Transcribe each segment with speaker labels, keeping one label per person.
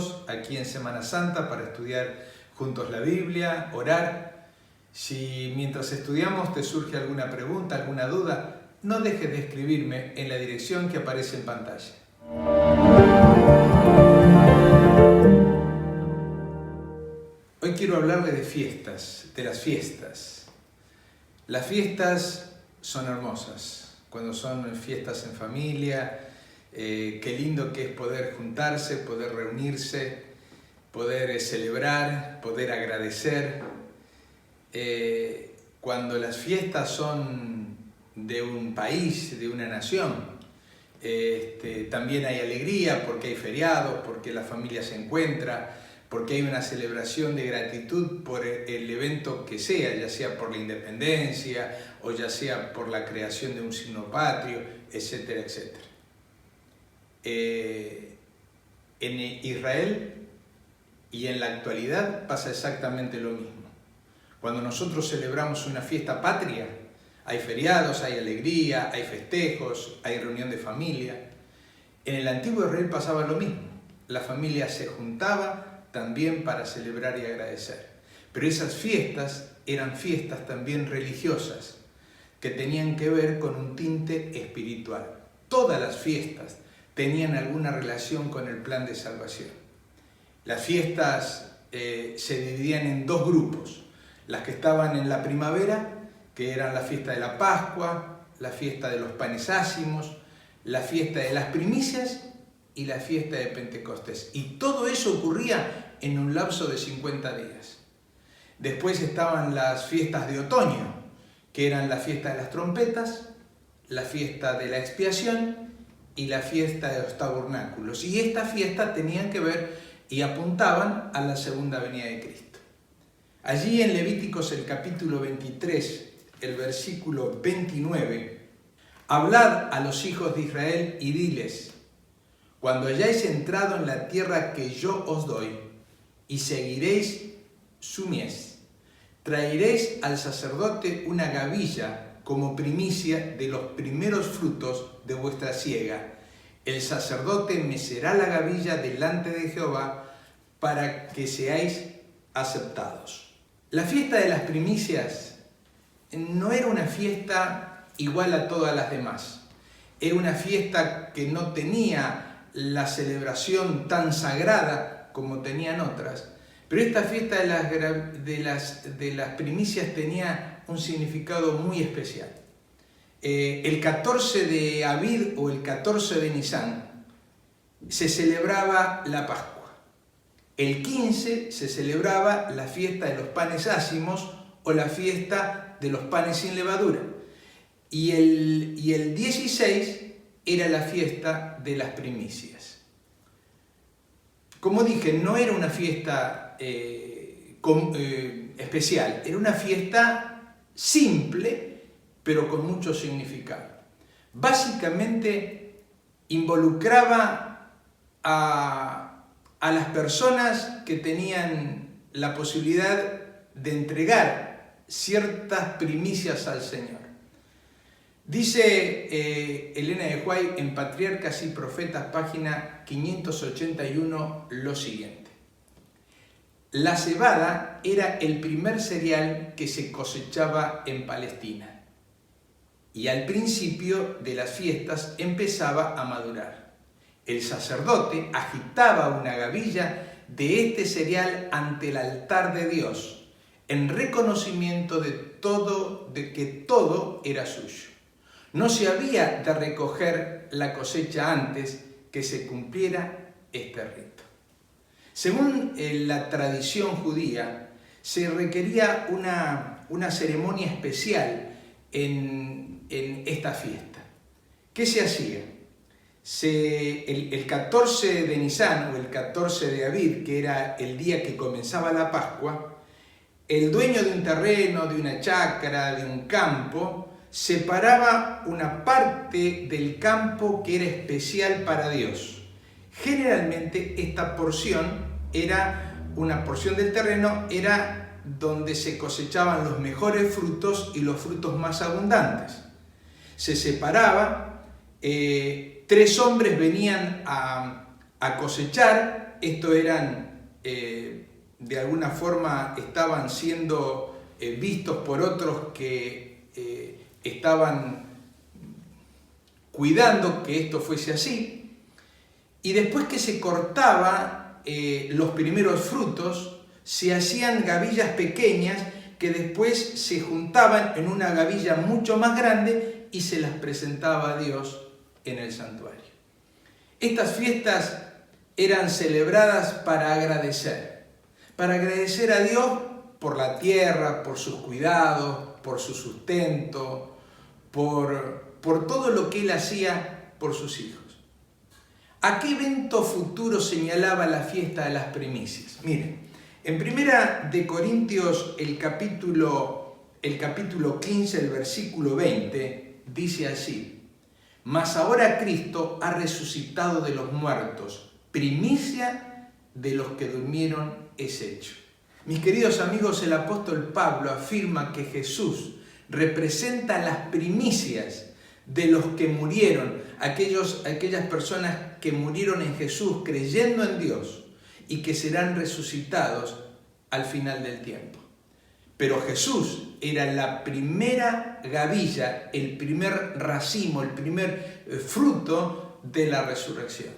Speaker 1: juntos aquí en Semana Santa para estudiar juntos la Biblia, orar. Si mientras estudiamos te surge alguna pregunta, alguna duda, no dejes de escribirme en la dirección que aparece en pantalla. Hoy quiero hablarle de fiestas, de las fiestas. Las fiestas son hermosas, cuando son fiestas en familia, qué lindo que es poder juntarse, poder reunirse, poder celebrar, poder agradecer. Cuando las fiestas son de un país, de una nación, también hay alegría porque hay feriados, porque la familia se encuentra, porque hay una celebración de gratitud por el evento que sea, ya sea por la independencia o ya sea por la creación de un signo patrio, etcétera, etcétera. En Israel y en la actualidad pasa exactamente lo mismo. Cuando nosotros celebramos una fiesta patria, hay feriados, hay alegría, hay festejos, hay reunión de familia. En el antiguo Israel pasaba lo mismo. La familia se juntaba también para celebrar y agradecer. Pero esas fiestas eran fiestas también religiosas, que tenían que ver con un tinte espiritual. Todas las fiestas tenían alguna relación con el plan de salvación. Las fiestas se dividían en dos grupos. Las que estaban en la primavera, que eran la fiesta de la Pascua, la fiesta de los panes ácimos, la fiesta de las primicias y la fiesta de Pentecostés. Y todo eso ocurría en un lapso de 50 días. Después estaban las fiestas de otoño, que eran la fiesta de las trompetas, la fiesta de la expiación y la fiesta de los tabernáculos. Y estas fiestas tenían que ver y apuntaban a la segunda venida de Cristo. Allí en Levíticos el capítulo 23, el versículo 29, hablad a los hijos de Israel y diles: cuando hayáis entrado en la tierra que yo os doy, y seguiréis su mies, traeréis al sacerdote una gavilla como primicia de los primeros frutos de vuestra siega. El sacerdote mecerá la gavilla delante de Jehová para que seáis aceptados. La fiesta de las primicias no era una fiesta igual a todas las demás. Era una fiesta que no tenía la celebración tan sagrada como tenían otras. Pero esta fiesta de las primicias tenía un significado muy especial. El 14 de Abib o el 14 de Nisan se celebraba la Pascua. El 15 se celebraba la fiesta de los panes ácimos o la fiesta de los panes sin levadura. Y el 16 era la fiesta de las primicias. Como dije, no era una fiesta especial, era una fiesta simple, pero con mucho significado. Básicamente involucraba a las personas que tenían la posibilidad de entregar ciertas primicias al Señor. Dice Elena de White en Patriarcas y Profetas, página 581, lo siguiente: la cebada era el primer cereal que se cosechaba en Palestina y al principio de las fiestas empezaba a madurar. El sacerdote agitaba una gavilla de este cereal ante el altar de Dios en reconocimiento de que todo era suyo. No se había de recoger la cosecha antes que se cumpliera este rito. Según la tradición judía, se requería una ceremonia especial en esta fiesta. ¿Qué se hacía? El 14 de Nisan o el 14 de Abib, que era el día que comenzaba la Pascua, el dueño de un terreno, de una chacra, de un campo, separaba una parte del campo que era especial para Dios. Generalmente esta porción una porción del terreno, era donde se cosechaban los mejores frutos y los frutos más abundantes. Se separaba, 3 hombres venían a cosechar esto eran, de alguna forma, estaban siendo vistos por otros que estaban cuidando que esto fuese así. Y después que se cortaba los primeros frutos, se hacían gavillas pequeñas que después se juntaban en una gavilla mucho más grande y se las presentaba a Dios en el santuario. Estas fiestas eran celebradas para agradecer a Dios por la tierra, por sus cuidados, por su sustento, por todo lo que Él hacía por sus hijos. ¿A qué evento futuro señalaba la fiesta de las primicias? Miren, en 1 de Corintios, el capítulo 15, el versículo 20, dice así: mas ahora Cristo ha resucitado de los muertos, primicia de los que durmieron es hecho. Mis queridos amigos, el apóstol Pablo afirma que Jesús representa las primicias de los que murieron, aquellas personas que murieron en Jesús creyendo en Dios y que serán resucitados al final del tiempo. Pero Jesús era la primera gavilla, el primer racimo, el primer fruto de la resurrección.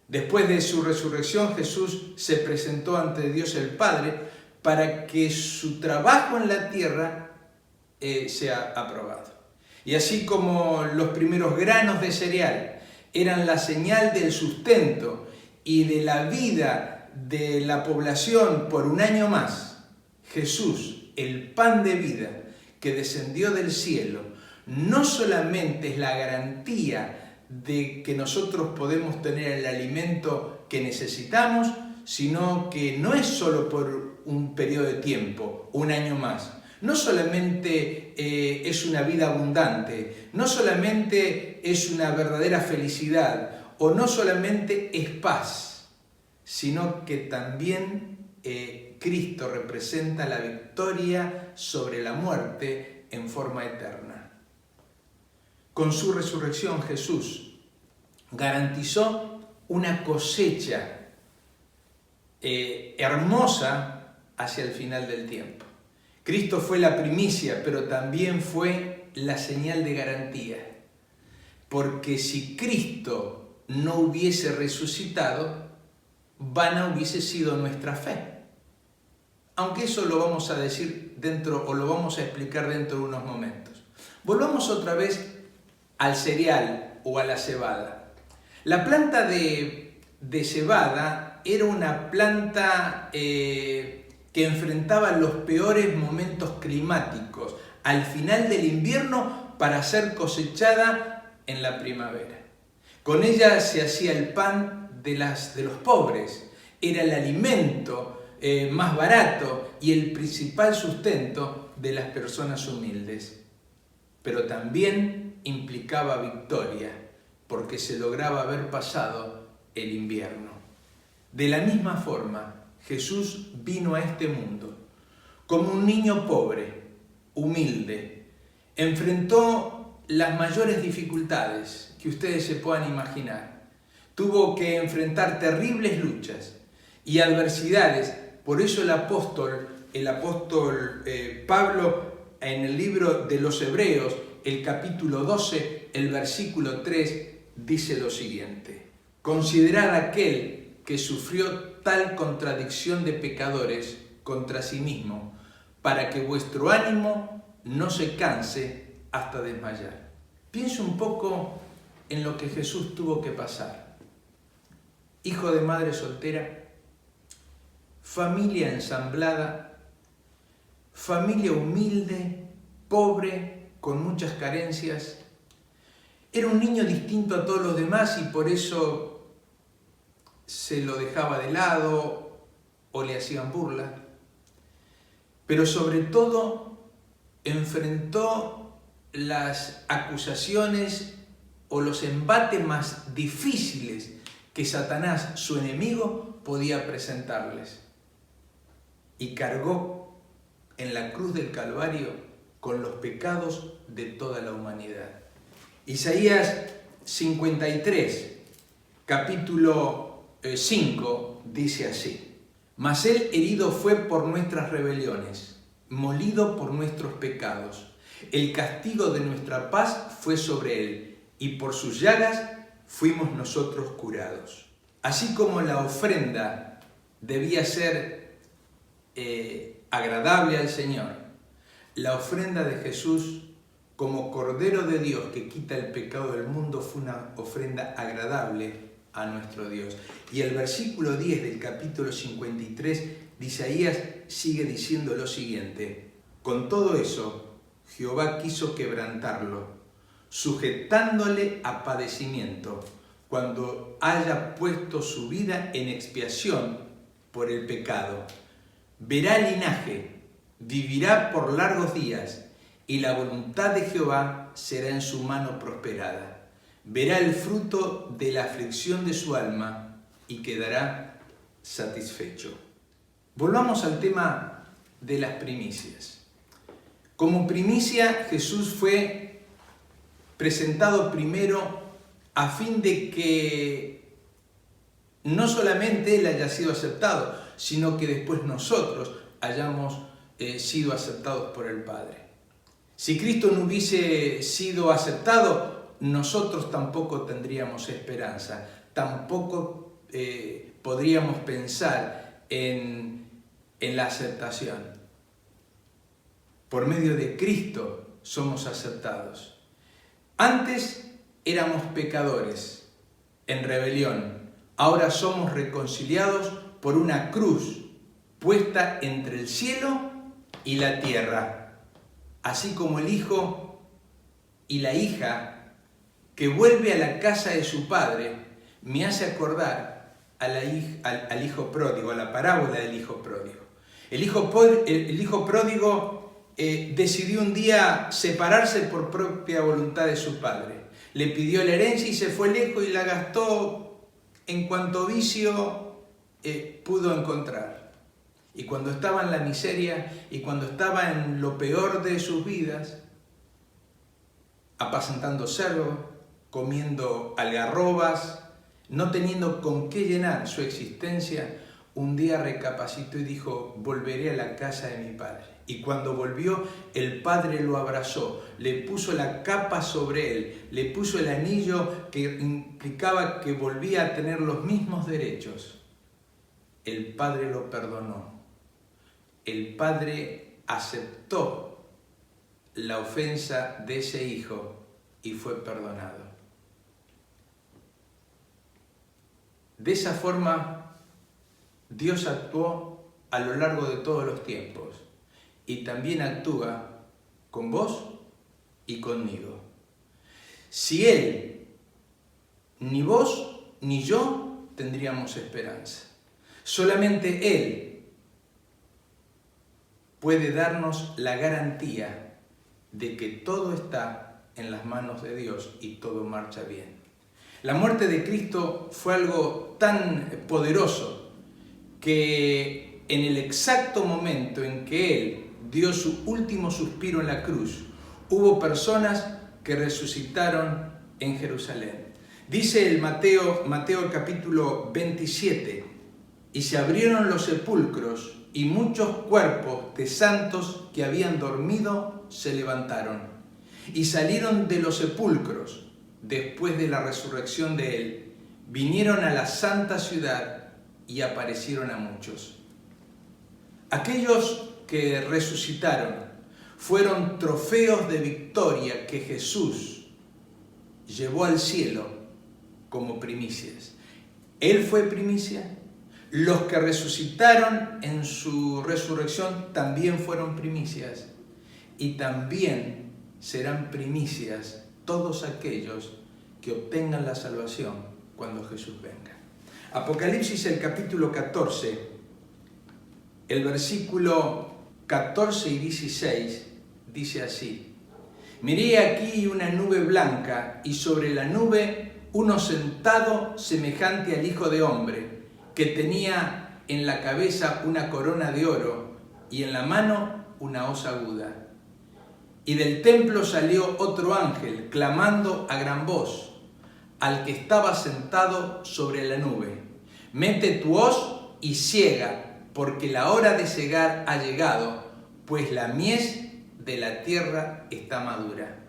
Speaker 1: Después de su resurrección, Jesús se presentó ante Dios el Padre para que su trabajo en la tierra sea aprobado. Y así como los primeros granos de cereal eran la señal del sustento y de la vida de la población por un año más, Jesús, el pan de vida que descendió del cielo, no solamente es la garantía de que nosotros podemos tener el alimento que necesitamos, sino que no es solo por un periodo de tiempo, un año más. No solamente es una vida abundante, no solamente es una verdadera felicidad, o no solamente es paz, sino que también Cristo representa la victoria sobre la muerte en forma eterna. Con su resurrección, Jesús garantizó una cosecha hermosa hacia el final del tiempo. Cristo fue la primicia, pero también fue la señal de garantía. Porque si Cristo no hubiese resucitado, vana hubiese sido nuestra fe. Aunque eso lo vamos a decir o lo vamos a explicar dentro de unos momentos. Volvamos otra vez al cereal o a la cebada. La planta de cebada era una planta que enfrentaba los peores momentos climáticos al final del invierno para ser cosechada en la primavera. Con ella se hacía el pan de los pobres, era el alimento más barato y el principal sustento de las personas humildes. Pero también implicaba victoria, porque se lograba haber pasado el invierno. De la misma forma, Jesús vino a este mundo como un niño pobre, humilde, enfrentó las mayores dificultades que ustedes se puedan imaginar. Tuvo que enfrentar terribles luchas y adversidades. Por eso el apóstol Pablo, en el libro de los Hebreos, el capítulo 12, el versículo 3, dice lo siguiente: considerad aquel que sufrió tal contradicción de pecadores contra sí mismo, para que vuestro ánimo no se canse hasta desmayar. Piensa un poco en lo que Jesús tuvo que pasar. Hijo de madre soltera, familia ensamblada, familia humilde, pobre, con muchas carencias. Era un niño distinto a todos los demás y por eso se lo dejaba de lado o le hacían burla. Pero sobre todo enfrentó las acusaciones o los embates más difíciles que Satanás, su enemigo, podía presentarles. Y cargó en la cruz del Calvario con los pecados de toda la humanidad. Isaías 53, capítulo 5, dice así: Mas él herido fue por nuestras rebeliones, molido por nuestros pecados. El castigo de nuestra paz fue sobre él, y por sus llagas fuimos nosotros curados. Así como la ofrenda debía ser agradable al Señor, la ofrenda de Jesús como Cordero de Dios que quita el pecado del mundo fue una ofrenda agradable a nuestro Dios. Y el versículo 10 del capítulo 53 de Isaías sigue diciendo lo siguiente: con todo eso, Jehová quiso quebrantarlo, sujetándole a padecimiento, cuando haya puesto su vida en expiación por el pecado. Verá linaje, vivirá por largos días, y la voluntad de Jehová será en su mano prosperada. Verá el fruto de la aflicción de su alma y quedará satisfecho. Volvamos al tema de las primicias. Como primicia, Jesús fue presentado primero a fin de que no solamente Él haya sido aceptado, sino que después nosotros hayamos sido aceptados por el Padre. Si Cristo no hubiese sido aceptado, nosotros tampoco tendríamos esperanza, tampoco podríamos pensar en la aceptación. Por medio de Cristo somos aceptados. Antes éramos pecadores, en rebelión. Ahora somos reconciliados por una cruz puesta entre el cielo y la tierra. Así como el hijo y la hija que vuelve a la casa de su padre, me hace acordar al hijo pródigo, a la parábola del hijo pródigo. El hijo pródigo decidió un día separarse por propia voluntad de su padre. Le pidió la herencia y se fue lejos y la gastó en cuanto vicio pudo encontrar. Y cuando estaba en la miseria y cuando estaba en lo peor de sus vidas, apacentando cerdos, comiendo algarrobas, no teniendo con qué llenar su existencia, un día recapacitó y dijo: volveré a la casa de mi padre. Y cuando volvió, el padre lo abrazó, le puso la capa sobre él, le puso el anillo que implicaba que volvía a tener los mismos derechos. El padre lo perdonó. El padre aceptó la ofensa de ese hijo y fue perdonado. De esa forma, Dios actuó a lo largo de todos los tiempos y también actúa con vos y conmigo. Si Él, ni vos ni yo tendríamos esperanza. Solamente Él puede darnos la garantía de que todo está en las manos de Dios y todo marcha bien. La muerte de Cristo fue algo tan poderoso que en el exacto momento en que Él dio su último suspiro en la cruz, hubo personas que resucitaron en Jerusalén. Dice el Mateo capítulo 27, y se abrieron los sepulcros y muchos cuerpos de santos que habían dormido se levantaron y salieron de los sepulcros después de la resurrección de Él, vinieron a la santa ciudad y aparecieron a muchos. Aquellos que resucitaron fueron trofeos de victoria que Jesús llevó al cielo como primicias. Él fue primicia. Los que resucitaron en su resurrección también fueron primicias, y también serán primicias todos aquellos que obtengan la salvación cuando Jesús venga. Apocalipsis, el capítulo 14, el versículo 14 y 16 dice así: miré aquí una nube blanca y sobre la nube uno sentado semejante al Hijo de Hombre, que tenía en la cabeza una corona de oro y en la mano una hoz aguda. Y del templo salió otro ángel, clamando a gran voz al que estaba sentado sobre la nube: mete tu hoz y ciega, porque la hora de cegar ha llegado, pues la mies de la tierra está madura.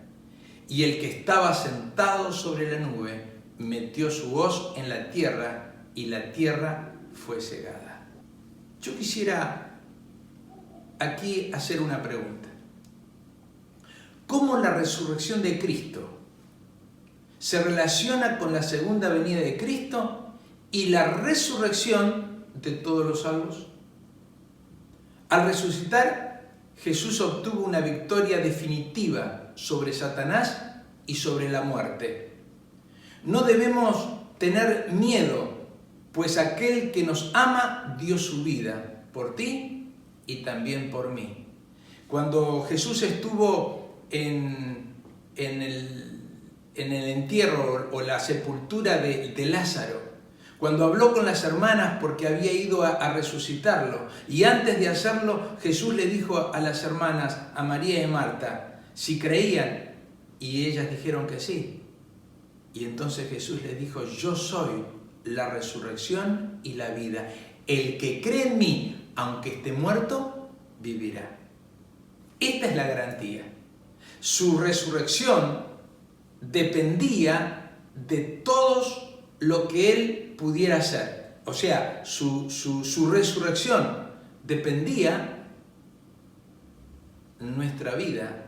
Speaker 1: Y el que estaba sentado sobre la nube metió su hoz en la tierra, y la tierra fue cegada. Yo quisiera aquí hacer una pregunta. ¿Cómo la resurrección de Cristo se relaciona con la segunda venida de Cristo y la resurrección de todos los salvos? Al resucitar, Jesús obtuvo una victoria definitiva sobre Satanás y sobre la muerte. No debemos tener miedo, pues aquel que nos ama dio su vida por ti y también por mí. Cuando Jesús estuvo en el entierro o la sepultura de Lázaro, cuando habló con las hermanas porque había ido a resucitarlo, y antes de hacerlo Jesús le dijo a las hermanas, a María y Marta, si creían, y ellas dijeron que sí. Y entonces Jesús les dijo, yo soy la resurrección y la vida. El que cree en mí, aunque esté muerto, vivirá. Esta es la garantía. Su resurrección dependía de todos lo que él pudiera hacer. O sea, su resurrección dependía nuestra vida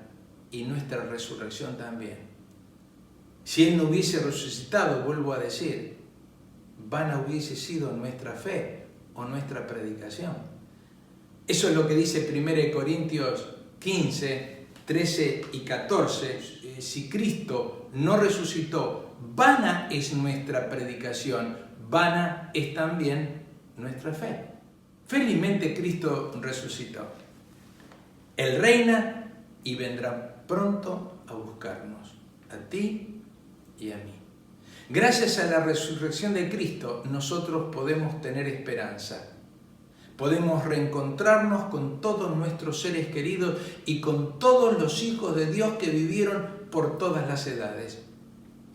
Speaker 1: y nuestra resurrección también. Si él no hubiese resucitado, vuelvo a decir, vana hubiese sido nuestra fe o nuestra predicación. Eso es lo que dice 1 Corintios 15, 13 y 14. Si Cristo no resucitó, vana es nuestra predicación, vana es también nuestra fe. Felizmente Cristo resucitó. Él reina y vendrá pronto a buscarnos, a ti y a mí. Gracias a la resurrección de Cristo, nosotros podemos tener esperanza. Podemos reencontrarnos con todos nuestros seres queridos y con todos los hijos de Dios que vivieron por todas las edades.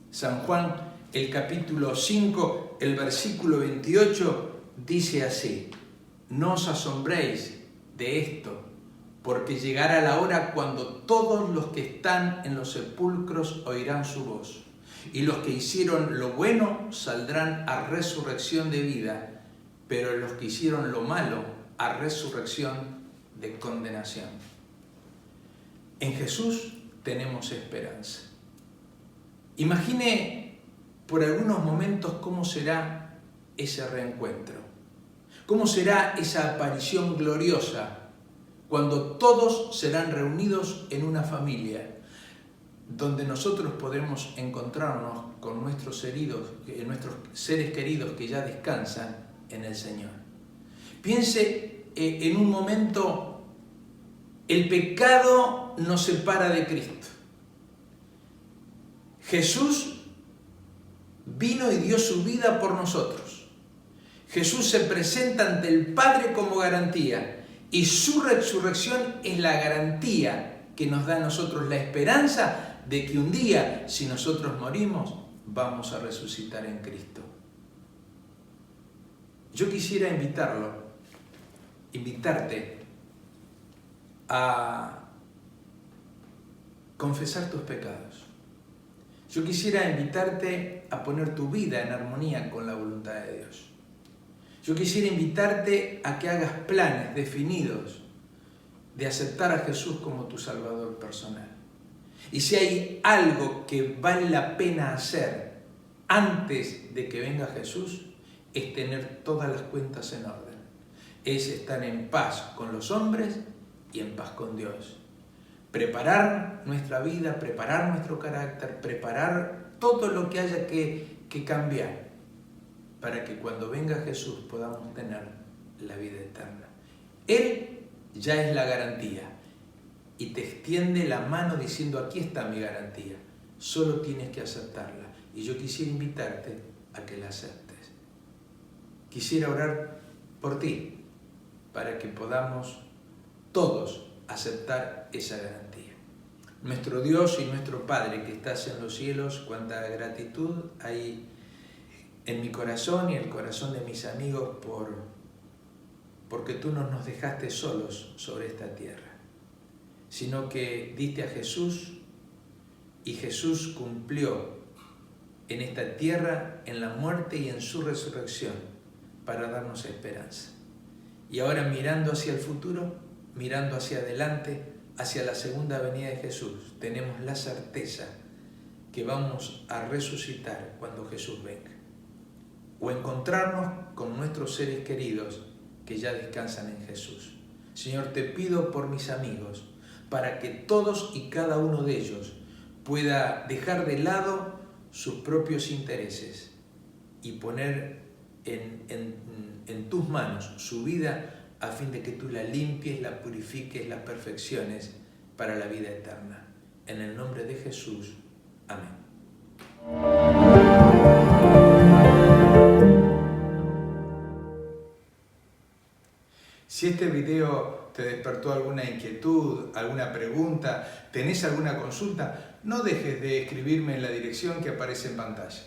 Speaker 1: San Juan, el capítulo 5, el versículo 28, dice así: no os asombréis de esto, porque llegará la hora cuando todos los que están en los sepulcros oirán su voz, y los que hicieron lo bueno saldrán a resurrección de vida, pero los que hicieron lo malo a resurrección de condenación. En Jesús tenemos esperanza. Imagine por algunos momentos cómo será ese reencuentro, cómo será esa aparición gloriosa cuando todos serán reunidos en una familia, donde nosotros podremos encontrarnos con nuestros seres queridos que ya descansan en el Señor. Piense en un momento, el pecado nos separa de Cristo. Jesús vino y dio su vida por nosotros. Jesús se presenta ante el Padre como garantía, y su resurrección es la garantía que nos da a nosotros la esperanza de que un día, si nosotros morimos, vamos a resucitar en Cristo. Yo quisiera invitarte a confesar tus pecados. Yo quisiera invitarte a poner tu vida en armonía con la voluntad de Dios. Yo quisiera invitarte a que hagas planes definidos de aceptar a Jesús como tu Salvador personal. Y si hay algo que vale la pena hacer antes de que venga Jesús, es tener todas las cuentas en orden. Es estar en paz con los hombres y en paz con Dios. Preparar nuestra vida, preparar nuestro carácter, preparar todo lo que haya que cambiar para que cuando venga Jesús podamos tener la vida eterna. Él ya es la garantía y te extiende la mano diciendo: aquí está mi garantía, solo tienes que aceptarla. Y yo quisiera invitarte a que la aceptes. Quisiera orar por ti para que podamos todos aceptar esa garantía. Nuestro Dios y nuestro Padre que estás en los cielos, cuánta gratitud hay en mi corazón y el corazón de mis amigos por porque tú no nos dejaste solos sobre esta tierra, sino que diste a Jesús y Jesús cumplió en esta tierra, en la muerte y en su resurrección, para darnos esperanza. Y ahora mirando hacia el futuro, mirando hacia adelante, hacia la segunda venida de Jesús, tenemos la certeza que vamos a resucitar cuando Jesús venga, o encontrarnos con nuestros seres queridos que ya descansan en Jesús. Señor, te pido por mis amigos, para que todos y cada uno de ellos pueda dejar de lado sus propios intereses y poner en tus manos su vida, a fin de que tú la limpies, la purifiques, la perfecciones para la vida eterna. En el nombre de Jesús. Amén. Si este video te despertó alguna inquietud, alguna pregunta, tenés alguna consulta, no dejes de escribirme en la dirección que aparece en pantalla.